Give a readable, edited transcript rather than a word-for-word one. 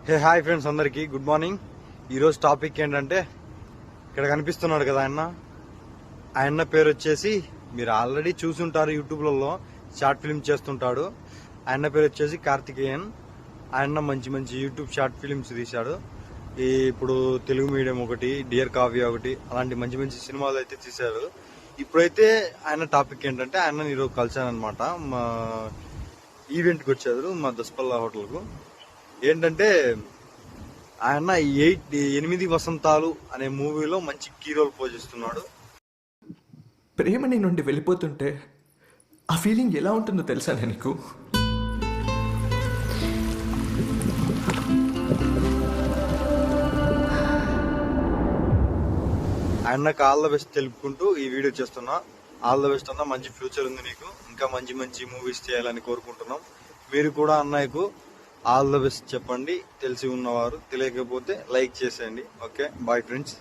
Hi friends, అందరికి good morning. ఈరోజు topic ఏంటంటే, ఇక్కడ కనిపిస్తున్నాడు కదా ఆయన పేరు వచ్చేసి మీరు ఆల్రెడీ చూసుంటారు, యూట్యూబ్లలో షార్ట్ ఫిల్మ్ చేస్తుంటాడు. ఆయన పేరు వచ్చేసి కార్తికేయన్. ఆయన మంచి మంచి యూట్యూబ్ షార్ట్ ఫిల్మ్స్ తీశాడు. ఇప్పుడు తెలుగు మీడియం ఒకటి, డియర్ కావ్య ఒకటి, అలాంటి మంచి మంచి సినిమాలు అయితే తీశాడు. ఇప్పుడైతే ఆయన టాపిక్ ఏంటంటే, ఆయన ఈరోజు కలిశానమాట. మా ఈవెంట్కి వచ్చారు మా దస్పల్లా హోటల్కు. ఏంటంటే ఆయన 8 వసంతాలు అనే మూవీలో మంచి కీ రోల్ పోషిస్తున్నాడు. ప్రేమ నీ నుండి వెళ్ళిపోతుంటే ఆ ఫీలింగ్ ఎలా ఉంటుందో తెలుసా నీకు? ఆయనకు ఆల్ ద బెస్ట్ తెలుపుకుంటూ ఈ వీడియో చేస్తున్నా. ఆల్ ద బెస్ట్ అన్న, మంచి ఫ్యూచర్ ఉంది నీకు, ఇంకా మంచి మంచి మూవీస్ చేయాలని కోరుకుంటున్నాం. మీరు కూడా అన్నయ్యకు ఆల్ ద బెస్ట్ చెప్పండి. తెలిసి ఉన్నవారు, తెలియకపోతే లైక్ చేసేయండి. Okay, bye friends.